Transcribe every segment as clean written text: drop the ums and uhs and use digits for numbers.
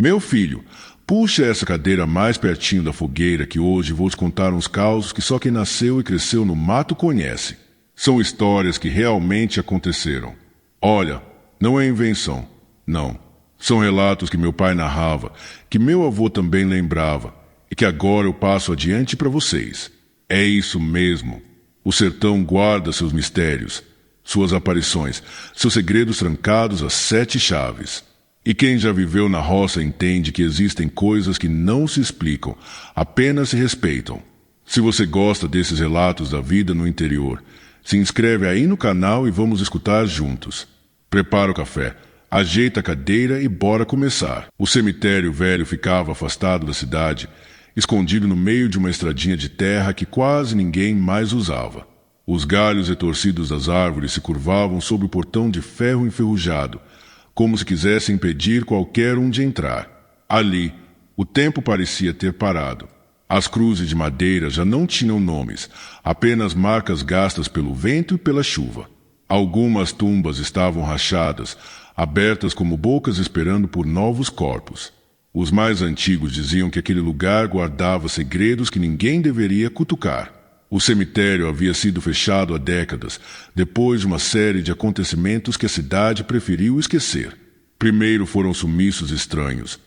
Meu filho, puxe essa cadeira mais pertinho da fogueira que hoje vou te contar uns causos que só quem nasceu e cresceu no mato conhece. São histórias que realmente aconteceram. Olha, não é invenção, não. São relatos que meu pai narrava, que meu avô também lembrava, e que agora eu passo adiante para vocês. É isso mesmo. O sertão guarda seus mistérios, suas aparições, seus segredos trancados a 7 chaves. E quem já viveu na roça entende que existem coisas que não se explicam, apenas se respeitam. Se você gosta desses relatos da vida no interior, se inscreve aí no canal e vamos escutar juntos. Prepara o café, ajeita a cadeira e bora começar. O cemitério velho ficava afastado da cidade, escondido no meio de uma estradinha de terra que quase ninguém mais usava. Os galhos retorcidos das árvores se curvavam sob o portão de ferro enferrujado, como se quisessem impedir qualquer um de entrar. Ali, o tempo parecia ter parado. As cruzes de madeira já não tinham nomes, apenas marcas gastas pelo vento e pela chuva. Algumas tumbas estavam rachadas, abertas como bocas esperando por novos corpos. Os mais antigos diziam que aquele lugar guardava segredos que ninguém deveria cutucar. O cemitério havia sido fechado há décadas, depois de uma série de acontecimentos que a cidade preferiu esquecer. Primeiro foram sumiços estranhos.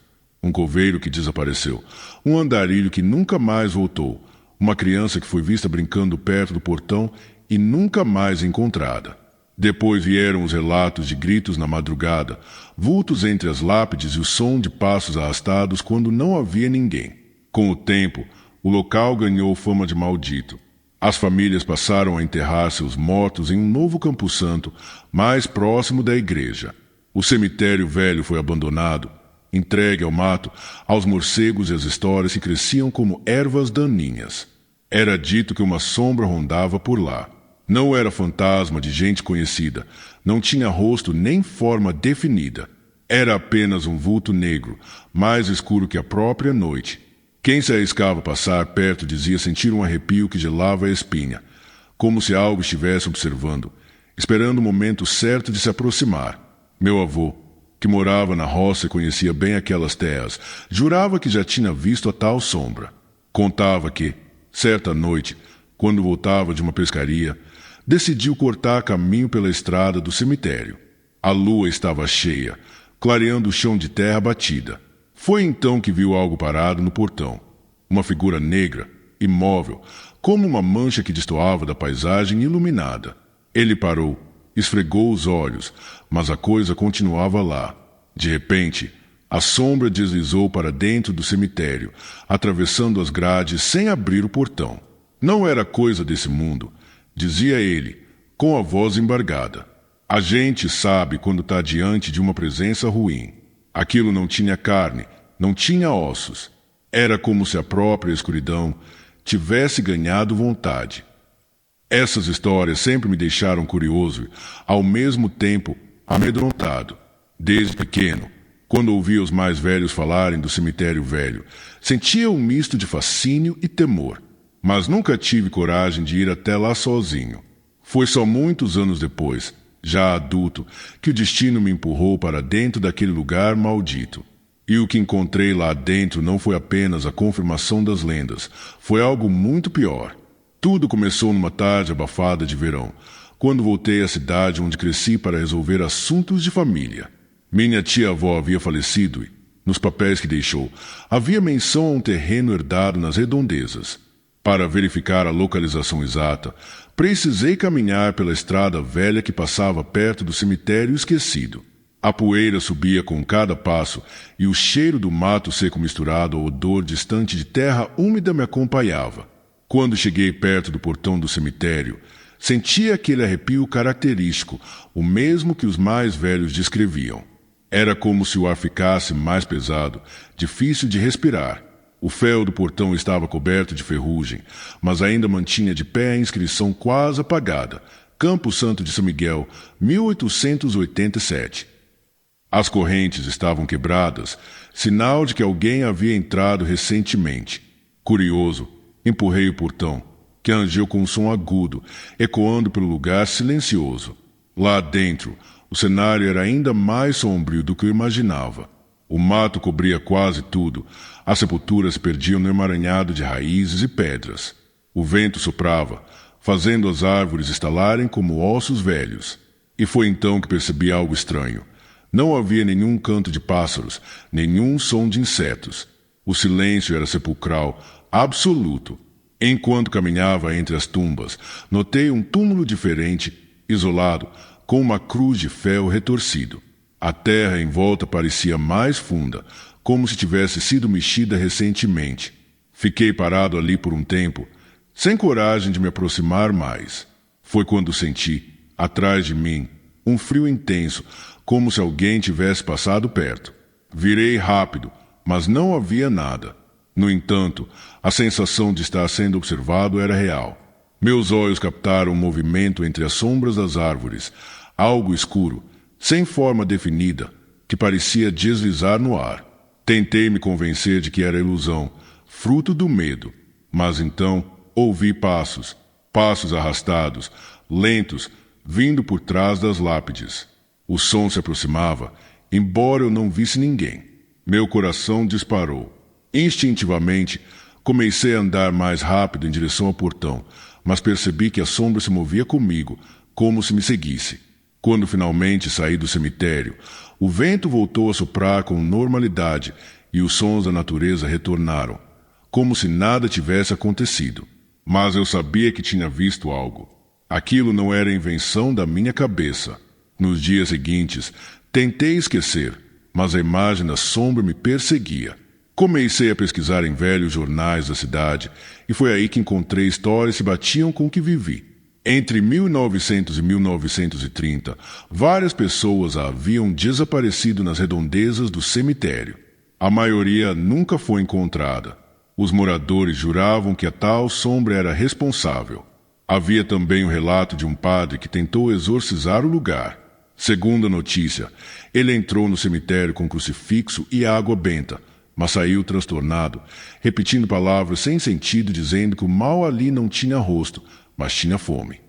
Um coveiro que desapareceu, um andarilho que nunca mais voltou, uma criança que foi vista brincando perto do portão e nunca mais encontrada. Depois vieram os relatos de gritos na madrugada, vultos entre as lápides e o som de passos arrastados quando não havia ninguém. Com o tempo, o local ganhou fama de maldito. As famílias passaram a enterrar seus mortos em um novo Campo Santo, mais próximo da igreja. O cemitério velho foi abandonado, entregue ao mato, aos morcegos e às histórias que cresciam como ervas daninhas. Era dito que uma sombra rondava por lá. Não era fantasma de gente conhecida, não tinha rosto nem forma definida. Era apenas um vulto negro, mais escuro que a própria noite. Quem se arriscava a passar perto dizia sentir um arrepio que gelava a espinha, como se algo estivesse observando, esperando o momento certo de se aproximar. Meu avô, que morava na roça e conhecia bem aquelas terras, jurava que já tinha visto a tal sombra. Contava que, certa noite, quando voltava de uma pescaria, decidiu cortar caminho pela estrada do cemitério. A lua estava cheia, clareando o chão de terra batida. Foi então que viu algo parado no portão. Uma figura negra, imóvel, como uma mancha que destoava da paisagem iluminada. Ele parou, esfregou os olhos, mas a coisa continuava lá. De repente, a sombra deslizou para dentro do cemitério, atravessando as grades sem abrir o portão. Não era coisa desse mundo, dizia ele, com a voz embargada. A gente sabe quando está diante de uma presença ruim. Aquilo não tinha carne, não tinha ossos. Era como se a própria escuridão tivesse ganhado vontade. Essas histórias sempre me deixaram curioso e, ao mesmo tempo, amedrontado. Desde pequeno, quando ouvia os mais velhos falarem do cemitério velho, sentia um misto de fascínio e temor, mas nunca tive coragem de ir até lá sozinho. Foi só muitos anos depois, já adulto, que o destino me empurrou para dentro daquele lugar maldito. E o que encontrei lá dentro não foi apenas a confirmação das lendas, foi algo muito pior. Tudo começou numa tarde abafada de verão, quando voltei à cidade onde cresci para resolver assuntos de família. Minha tia-avó havia falecido e, nos papéis que deixou, havia menção a um terreno herdado nas redondezas. Para verificar a localização exata, precisei caminhar pela estrada velha que passava perto do cemitério esquecido. A poeira subia com cada passo e o cheiro do mato seco misturado ao odor distante de terra úmida me acompanhava. Quando cheguei perto do portão do cemitério, senti aquele arrepio característico, o mesmo que os mais velhos descreviam. Era como se o ar ficasse mais pesado, difícil de respirar. O fel do portão estava coberto de ferrugem, mas ainda mantinha de pé a inscrição quase apagada: Campo Santo de São Miguel, 1887. As correntes estavam quebradas, sinal de que alguém havia entrado recentemente. Curioso, empurrei o portão, que rangeu com um som agudo, ecoando pelo lugar silencioso. Lá dentro, o cenário era ainda mais sombrio do que eu imaginava. O mato cobria quase tudo. As sepulturas se perdiam no emaranhado de raízes e pedras. O vento soprava, fazendo as árvores estalarem como ossos velhos. E foi então que percebi algo estranho. Não havia nenhum canto de pássaros, nenhum som de insetos. O silêncio era sepulcral, absoluto. Enquanto caminhava entre as tumbas, notei um túmulo diferente, isolado, com uma cruz de fel retorcido. A terra em volta parecia mais funda, como se tivesse sido mexida recentemente. Fiquei parado ali por um tempo, sem coragem de me aproximar mais. Foi quando senti, atrás de mim, um frio intenso, como se alguém tivesse passado perto. Virei rápido, mas não havia nada. No entanto, a sensação de estar sendo observado era real. Meus olhos captaram um movimento entre as sombras das árvores, algo escuro, sem forma definida, que parecia deslizar no ar. Tentei me convencer de que era ilusão, fruto do medo, mas então ouvi passos arrastados, lentos, vindo por trás das lápides. O som se aproximava, embora eu não visse ninguém. Meu coração disparou. Instintivamente, comecei a andar mais rápido em direção ao portão, mas percebi que a sombra se movia comigo, como se me seguisse. Quando finalmente saí do cemitério, o vento voltou a soprar com normalidade e os sons da natureza retornaram, como se nada tivesse acontecido. Mas eu sabia que tinha visto algo. Aquilo não era invenção da minha cabeça. Nos dias seguintes, tentei esquecer, mas a imagem da sombra me perseguia. Comecei a pesquisar em velhos jornais da cidade e foi aí que encontrei histórias que batiam com o que vivi. Entre 1900 e 1930, várias pessoas haviam desaparecido nas redondezas do cemitério. A maioria nunca foi encontrada. Os moradores juravam que a tal sombra era responsável. Havia também o relato de um padre que tentou exorcizar o lugar. Segundo a notícia, ele entrou no cemitério com crucifixo e água benta, mas saiu transtornado, repetindo palavras sem sentido, dizendo que o mal ali não tinha rosto, mas tinha fome.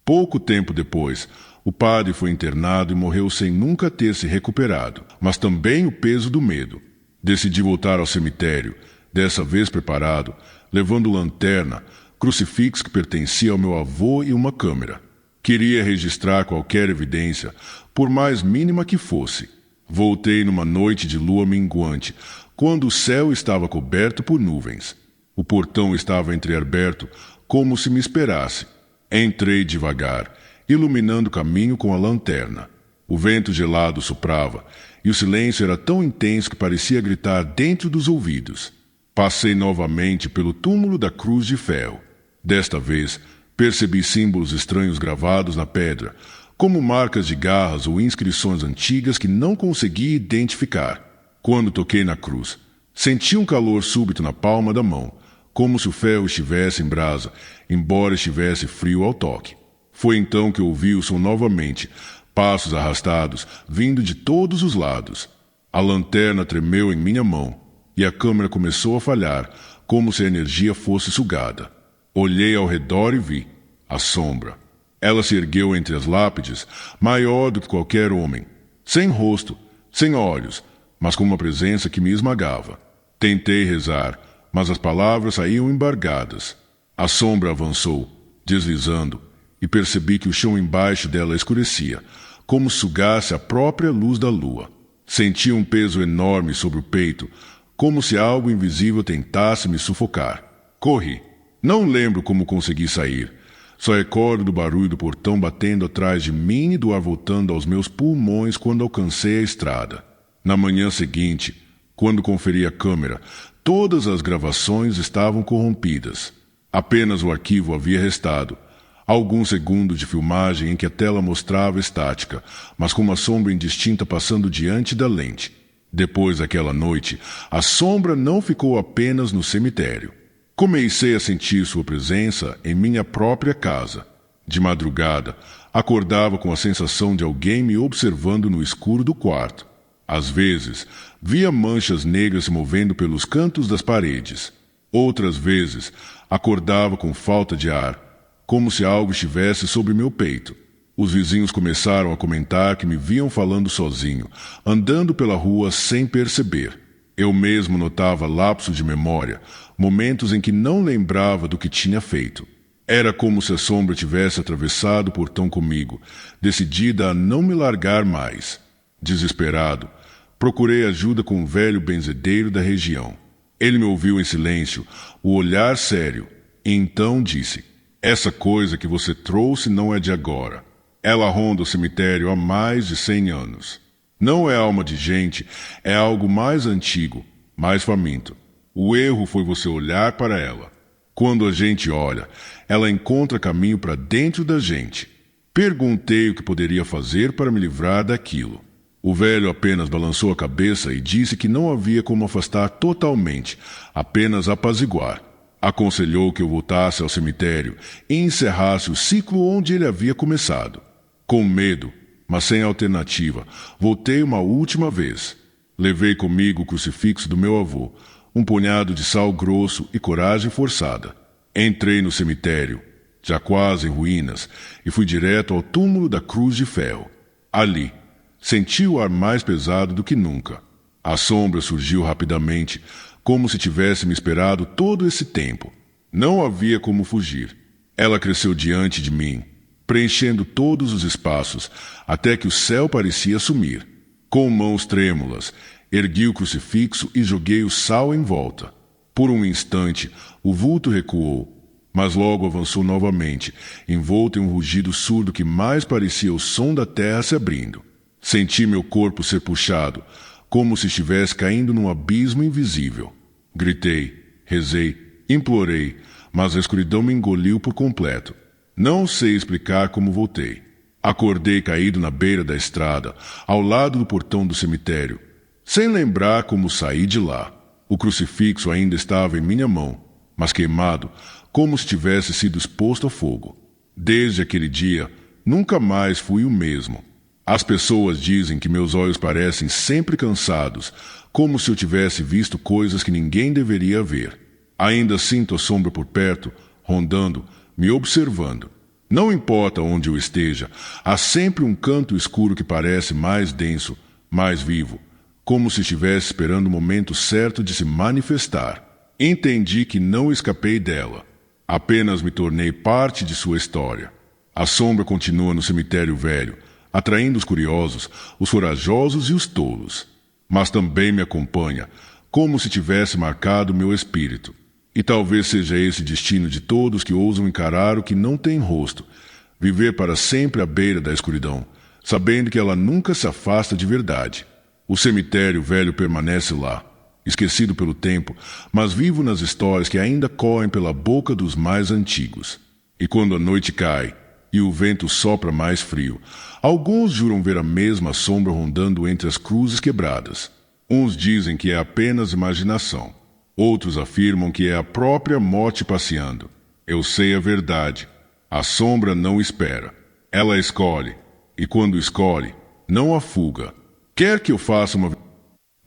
Pouco tempo depois, o padre foi internado e morreu sem nunca ter se recuperado, mas também o peso do medo. Decidi voltar ao cemitério, dessa vez preparado, levando lanterna, crucifixo que pertencia ao meu avô e uma câmera. Queria registrar qualquer evidência, por mais mínima que fosse. Voltei numa noite de lua minguante, quando o céu estava coberto por nuvens. O portão estava entreaberto, como se me esperasse. Entrei devagar, iluminando o caminho com a lanterna. O vento gelado soprava, e o silêncio era tão intenso que parecia gritar dentro dos ouvidos. Passei novamente pelo túmulo da cruz de ferro. Desta vez, percebi símbolos estranhos gravados na pedra, como marcas de garras ou inscrições antigas que não conseguia identificar. Quando toquei na cruz, senti um calor súbito na palma da mão, como se o ferro estivesse em brasa, embora estivesse frio ao toque. Foi então que ouvi o som novamente, passos arrastados, vindo de todos os lados. A lanterna tremeu em minha mão, e a câmera começou a falhar, como se a energia fosse sugada. Olhei ao redor e vi a sombra. Ela se ergueu entre as lápides, maior do que qualquer homem, sem rosto, sem olhos, mas com uma presença que me esmagava. Tentei rezar, mas as palavras saíam embargadas. A sombra avançou, deslizando, e percebi que o chão embaixo dela escurecia, como se sugasse a própria luz da lua. Senti um peso enorme sobre o peito, como se algo invisível tentasse me sufocar. Corri. Não lembro como consegui sair. Só recordo do barulho do portão batendo atrás de mim e do ar voltando aos meus pulmões quando alcancei a estrada. Na manhã seguinte, quando conferi a câmera, todas as gravações estavam corrompidas. Apenas o arquivo havia restado. Alguns segundos de filmagem em que a tela mostrava estática, mas com uma sombra indistinta passando diante da lente. Depois daquela noite, a sombra não ficou apenas no cemitério. Comecei a sentir sua presença em minha própria casa. De madrugada, acordava com a sensação de alguém me observando no escuro do quarto. Às vezes, via manchas negras se movendo pelos cantos das paredes. Outras vezes, acordava com falta de ar, como se algo estivesse sobre meu peito. Os vizinhos começaram a comentar que me viam falando sozinho, andando pela rua sem perceber. Eu mesmo notava lapsos de memória, momentos em que não lembrava do que tinha feito. Era como se a sombra tivesse atravessado o portão comigo, decidida a não me largar mais. Desesperado, procurei ajuda com um velho benzedeiro da região. Ele me ouviu em silêncio, o olhar sério, e então disse: "Essa coisa que você trouxe não é de agora. Ela ronda o cemitério há mais de 100 anos. Não é alma de gente, é algo mais antigo, mais faminto. O erro foi você olhar para ela. Quando a gente olha, ela encontra caminho para dentro da gente." Perguntei o que poderia fazer para me livrar daquilo. O velho apenas balançou a cabeça e disse que não havia como afastar totalmente, apenas apaziguar. Aconselhou que eu voltasse ao cemitério e encerrasse o ciclo onde ele havia começado. Com medo, mas sem alternativa, voltei uma última vez. Levei comigo o crucifixo do meu avô, um punhado de sal grosso e coragem forçada. Entrei no cemitério, já quase em ruínas, e fui direto ao túmulo da Cruz de Ferro. Ali, senti o ar mais pesado do que nunca. A sombra surgiu rapidamente, como se tivesse me esperado todo esse tempo. Não havia como fugir. Ela cresceu diante de mim, preenchendo todos os espaços, até que o céu parecia sumir. Com mãos trêmulas, ergui o crucifixo e joguei o sal em volta. Por um instante, o vulto recuou, mas logo avançou novamente, envolto em um rugido surdo que mais parecia o som da terra se abrindo. Senti meu corpo ser puxado, como se estivesse caindo num abismo invisível. Gritei, rezei, implorei, mas a escuridão me engoliu por completo. Não sei explicar como voltei. Acordei caído na beira da estrada, ao lado do portão do cemitério, sem lembrar como saí de lá. O crucifixo ainda estava em minha mão, mas queimado, como se tivesse sido exposto ao fogo. Desde aquele dia, nunca mais fui o mesmo. As pessoas dizem que meus olhos parecem sempre cansados, como se eu tivesse visto coisas que ninguém deveria ver. Ainda sinto a sombra por perto, rondando, me observando. Não importa onde eu esteja, há sempre um canto escuro que parece mais denso, mais vivo, como se estivesse esperando o momento certo de se manifestar. Entendi que não escapei dela. Apenas me tornei parte de sua história. A sombra continua no cemitério velho, atraindo os curiosos, os corajosos e os tolos. Mas também me acompanha, como se tivesse marcado meu espírito. E talvez seja esse destino de todos que ousam encarar o que não tem rosto, viver para sempre à beira da escuridão, sabendo que ela nunca se afasta de verdade. O cemitério velho permanece lá, esquecido pelo tempo, mas vivo nas histórias que ainda correm pela boca dos mais antigos. E quando a noite cai e o vento sopra mais frio, alguns juram ver a mesma sombra rondando entre as cruzes quebradas. Uns dizem que é apenas imaginação. Outros afirmam que é a própria morte passeando. Eu sei a verdade. A sombra não espera. Ela escolhe. E quando escolhe, não a fuga. Quer que eu faça uma...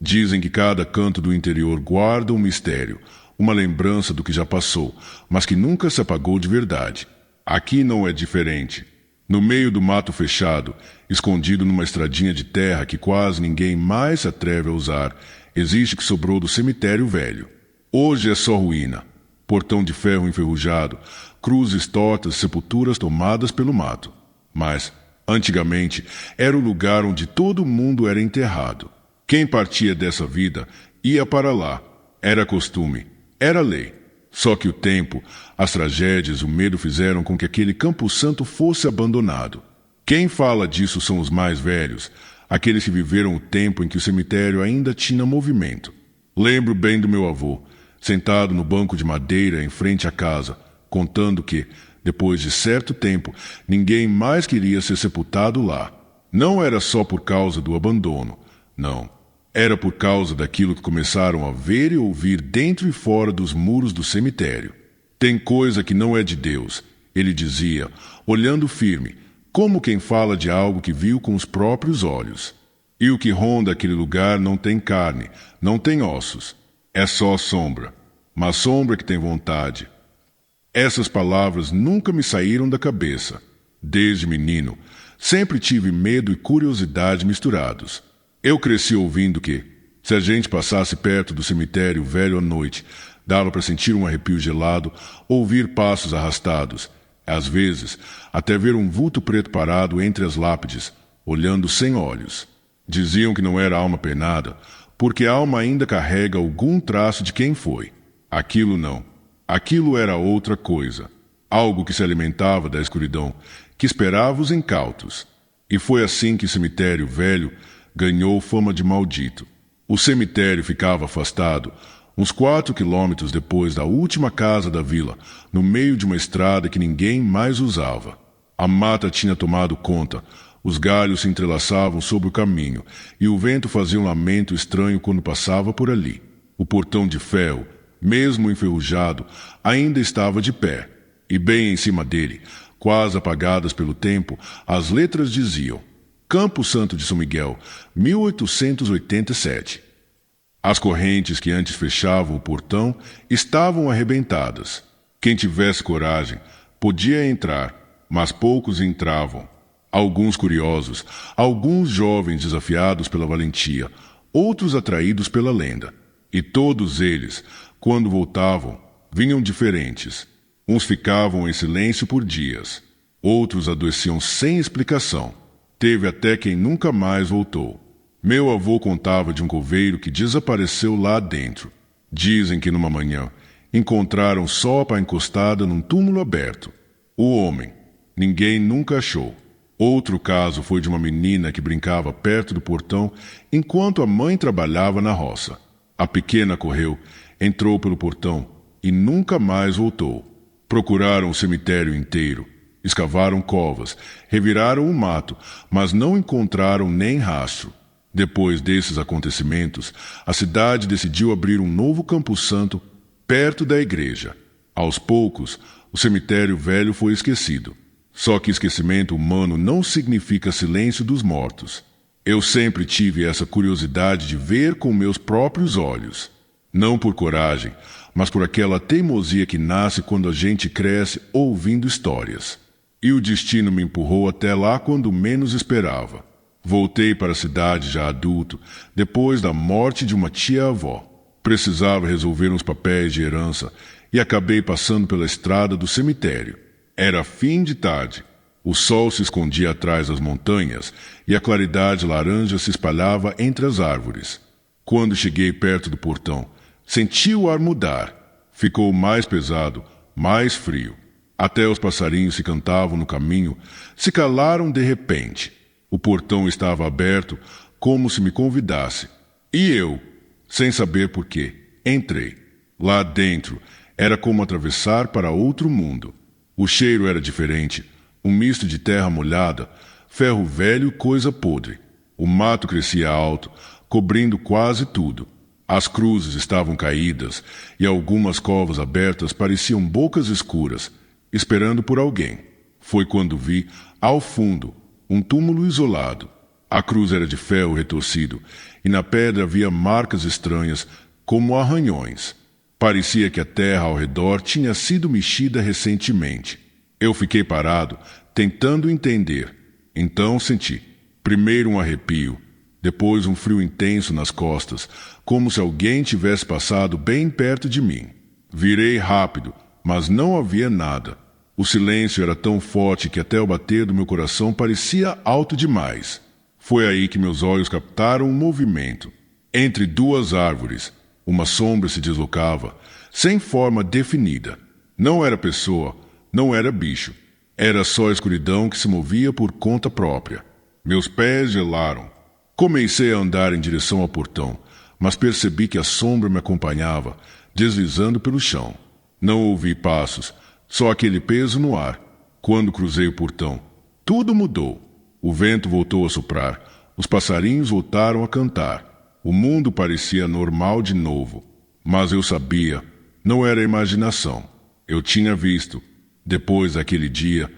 Dizem que cada canto do interior guarda um mistério, uma lembrança do que já passou, mas que nunca se apagou de verdade. Aqui não é diferente. No meio do mato fechado, escondido numa estradinha de terra que quase ninguém mais se atreve a usar, existe o que sobrou do cemitério velho. Hoje é só ruína, portão de ferro enferrujado, cruzes tortas, sepulturas tomadas pelo mato. Mas, antigamente, era o lugar onde todo mundo era enterrado. Quem partia dessa vida ia para lá. Era costume, era lei. Só que o tempo, as tragédias, o medo fizeram com que aquele Campo Santo fosse abandonado. Quem fala disso são os mais velhos, aqueles que viveram o tempo em que o cemitério ainda tinha movimento. Lembro bem do meu avô, sentado no banco de madeira em frente à casa, contando que, depois de certo tempo, ninguém mais queria ser sepultado lá. Não era só por causa do abandono, não. Era por causa daquilo que começaram a ver e ouvir dentro e fora dos muros do cemitério. Tem coisa que não é de Deus, ele dizia, olhando firme, como quem fala de algo que viu com os próprios olhos. E o que ronda aquele lugar não tem carne, não tem ossos. É só sombra, mas sombra que tem vontade. Essas palavras nunca me saíram da cabeça. Desde menino, Sempre tive medo e curiosidade misturados. Eu cresci ouvindo que, se a gente passasse perto do cemitério velho à noite, dava para sentir um arrepio gelado, ouvir passos arrastados, às vezes até ver um vulto preto parado entre as lápides, olhando sem olhos. Diziam que não era alma penada, porque a alma ainda carrega algum traço de quem foi. Aquilo não. Aquilo era outra coisa. Algo que se alimentava da escuridão, que esperava os incautos. E foi assim que o cemitério velho ganhou fama de maldito. O cemitério ficava afastado, uns 4 quilômetros depois da última casa da vila, no meio de uma estrada que ninguém mais usava. A mata tinha tomado conta, os galhos se entrelaçavam sobre o caminho, e o vento fazia um lamento estranho quando passava por ali. O portão de ferro, mesmo enferrujado, ainda estava de pé, e bem em cima dele, quase apagadas pelo tempo, as letras diziam: Campo Santo de São Miguel, 1887. As correntes que antes fechavam o portão estavam arrebentadas. Quem tivesse coragem podia entrar, mas poucos entravam. Alguns curiosos, alguns jovens desafiados pela valentia, outros atraídos pela lenda. E todos eles, quando voltavam, vinham diferentes. Uns ficavam em silêncio por dias, outros adoeciam sem explicação. Teve até quem nunca mais voltou. Meu avô contava de um coveiro que desapareceu lá dentro. Dizem que numa manhã encontraram sopa encostada num túmulo aberto. O homem, ninguém nunca achou. Outro caso foi de uma menina que brincava perto do portão enquanto a mãe trabalhava na roça. A pequena correu, entrou pelo portão e nunca mais voltou. Procuraram o cemitério inteiro, escavaram covas, reviraram o mato, mas não encontraram nem rastro. Depois desses acontecimentos, a cidade decidiu abrir um novo Campo Santo perto da igreja. Aos poucos, o cemitério velho foi esquecido. Só que esquecimento humano não significa silêncio dos mortos. Eu sempre tive essa curiosidade de ver com meus próprios olhos. Não por coragem, mas por aquela teimosia que nasce quando a gente cresce ouvindo histórias. E o destino me empurrou até lá quando menos esperava. Voltei para a cidade já adulto, depois da morte de uma tia-avó. Precisava resolver uns papéis de herança e acabei passando pela estrada do cemitério. Era fim de tarde. O sol se escondia atrás das montanhas e a claridade laranja se espalhava entre as árvores. Quando cheguei perto do portão, senti o ar mudar. Ficou mais pesado, mais frio. Até os passarinhos que cantavam no caminho se calaram de repente. O portão estava aberto, como se me convidasse. E eu, sem saber por quê, entrei. Lá dentro, era como atravessar para outro mundo. O cheiro era diferente, um misto de terra molhada, ferro velho e coisa podre. O mato crescia alto, cobrindo quase tudo. As cruzes estavam caídas e algumas covas abertas pareciam bocas escuras, esperando por alguém. Foi quando vi, ao fundo, um túmulo isolado. A cruz era de ferro retorcido e na pedra havia marcas estranhas, como arranhões. Parecia que a terra ao redor tinha sido mexida recentemente. Eu fiquei parado, tentando entender. Então senti, primeiro um arrepio, depois um frio intenso nas costas, como se alguém tivesse passado bem perto de mim. Virei rápido, mas não havia nada. O silêncio era tão forte que até o bater do meu coração parecia alto demais. Foi aí que meus olhos captaram um movimento. Entre duas árvores, uma sombra se deslocava, sem forma definida. Não era pessoa, não era bicho. Era só a escuridão que se movia por conta própria. Meus pés gelaram. Comecei a andar em direção ao portão, mas percebi que a sombra me acompanhava, deslizando pelo chão. Não ouvi passos, só aquele peso no ar. Quando cruzei o portão, tudo mudou. O vento voltou a soprar, os passarinhos voltaram a cantar. O mundo parecia normal de novo, mas eu sabia, não era imaginação. Eu tinha visto. Depois daquele dia,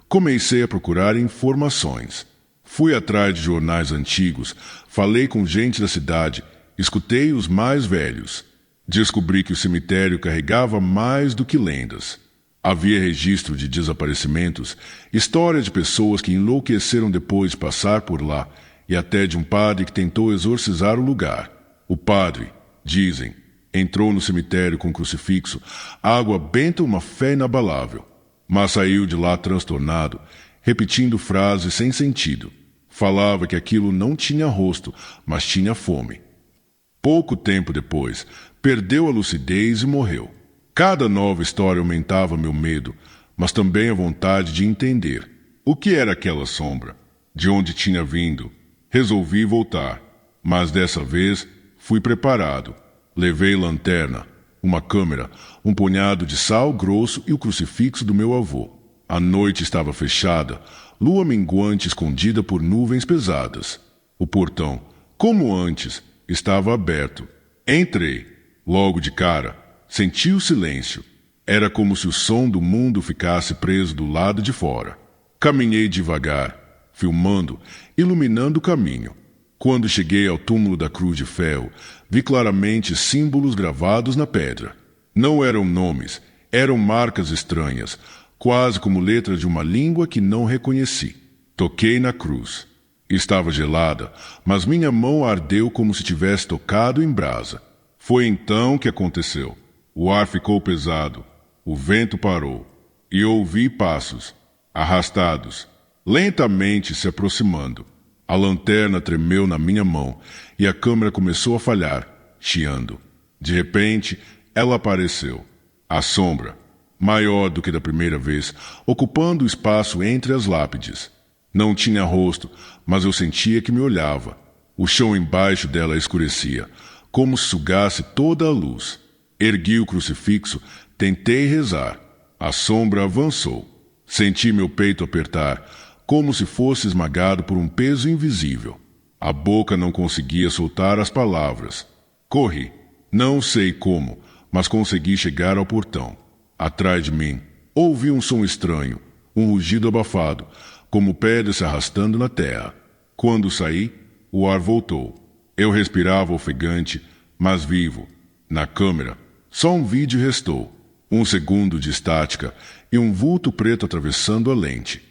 comecei a procurar informações. Fui atrás de jornais antigos, falei com gente da cidade, escutei os mais velhos. Descobri que o cemitério carregava mais do que lendas. Havia registro de desaparecimentos, história de pessoas que enlouqueceram depois de passar por lá e até de um padre que tentou exorcizar o lugar. O padre, dizem, entrou no cemitério com um crucifixo, água benta, uma fé inabalável, mas saiu de lá transtornado, repetindo frases sem sentido. Falava que aquilo não tinha rosto, mas tinha fome. Pouco tempo depois, perdeu a lucidez e morreu. Cada nova história aumentava meu medo, mas também a vontade de entender. O que era aquela sombra? De onde tinha vindo? Resolvi voltar, mas dessa vez fui preparado. Levei lanterna, uma câmera, um punhado de sal grosso e o crucifixo do meu avô. A noite estava fechada, lua minguante escondida por nuvens pesadas. O portão, como antes, estava aberto. Entrei. Logo de cara, senti o silêncio. Era como se o som do mundo ficasse preso do lado de fora. Caminhei devagar, filmando, iluminando o caminho. Quando cheguei ao túmulo da cruz de ferro, vi claramente símbolos gravados na pedra. Não eram nomes, eram marcas estranhas, quase como letras de uma língua que não reconheci. Toquei na cruz. Estava gelada, mas minha mão ardeu como se tivesse tocado em brasa. Foi então que aconteceu. O ar ficou pesado, o vento parou, e ouvi passos, arrastados, lentamente se aproximando. A lanterna tremeu na minha mão e a câmera começou a falhar, chiando. De repente, ela apareceu. A sombra, maior do que da primeira vez, ocupando o espaço entre as lápides. Não tinha rosto, mas eu sentia que me olhava. O chão embaixo dela escurecia, como se sugasse toda a luz. Ergui o crucifixo, tentei rezar. A sombra avançou. Senti meu peito apertar, como se fosse esmagado por um peso invisível. A boca não conseguia soltar as palavras. Corri. Não sei como, mas consegui chegar ao portão. Atrás de mim, ouvi um som estranho, um rugido abafado, como pedra se arrastando na terra. Quando saí, o ar voltou. Eu respirava ofegante, mas vivo. Na câmera, só um vídeo restou. 1 segundo de estática e um vulto preto atravessando a lente.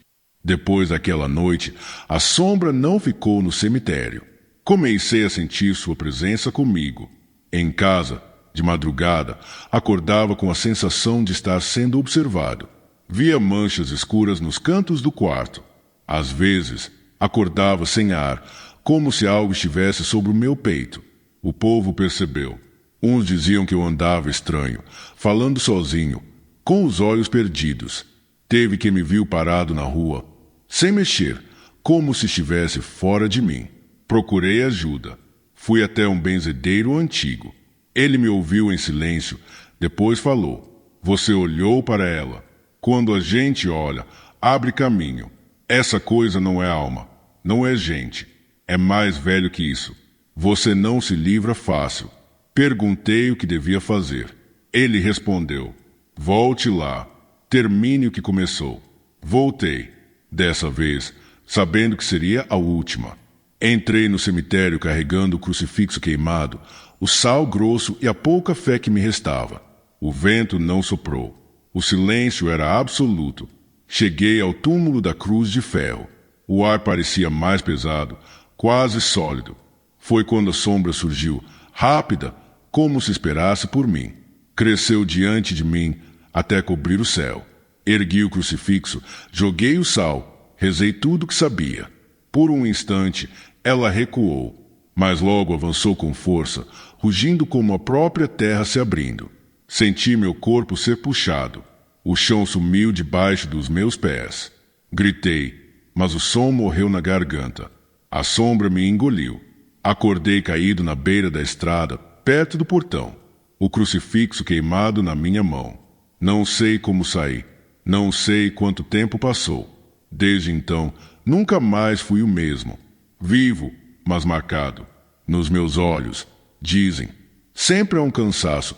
Depois daquela noite, a sombra não ficou no cemitério. Comecei a sentir sua presença comigo. Em casa, de madrugada, acordava com a sensação de estar sendo observado. Via manchas escuras nos cantos do quarto. Às vezes, acordava sem ar, como se algo estivesse sobre o meu peito. O povo percebeu. Uns diziam que eu andava estranho, falando sozinho, com os olhos perdidos. Teve quem me viu parado na rua, sem mexer, como se estivesse fora de mim. Procurei ajuda. Fui até um benzedeiro antigo. Ele me ouviu em silêncio, depois falou. Você olhou para ela. Quando a gente olha, abre caminho. Essa coisa não é alma, não é gente. É mais velho que isso. Você não se livra fácil. Perguntei o que devia fazer. Ele respondeu. Volte lá. Termine o que começou. Voltei. Dessa vez, sabendo que seria a última. Entrei no cemitério carregando o crucifixo queimado, o sal grosso e a pouca fé que me restava. O vento não soprou. O silêncio era absoluto. Cheguei ao túmulo da cruz de ferro. O ar parecia mais pesado, quase sólido. Foi quando a sombra surgiu, rápida, como se esperasse por mim. Cresceu diante de mim até cobrir o céu. Ergui o crucifixo, joguei o sal, rezei tudo o que sabia. Por um instante, ela recuou, mas logo avançou com força, rugindo como a própria terra se abrindo. Senti meu corpo ser puxado. O chão sumiu debaixo dos meus pés. Gritei, mas o som morreu na garganta. A sombra me engoliu. Acordei caído na beira da estrada, perto do portão. O crucifixo queimado na minha mão. Não sei como saí. Não sei quanto tempo passou. Desde então, nunca mais fui o mesmo. Vivo, mas marcado. Nos meus olhos, dizem. Sempre há um cansaço,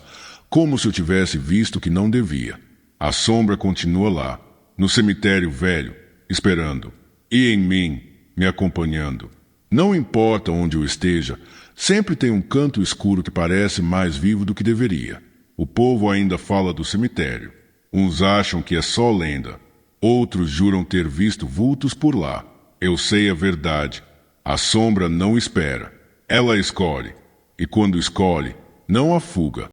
como se eu tivesse visto que não devia. A sombra continua lá, no cemitério velho, esperando. E em mim, me acompanhando. Não importa onde eu esteja, sempre tem um canto escuro que parece mais vivo do que deveria. O povo ainda fala do cemitério. Uns acham que é só lenda. Outros juram ter visto vultos por lá. Eu sei a verdade. A sombra não espera. Ela escolhe. E quando escolhe, não há fuga.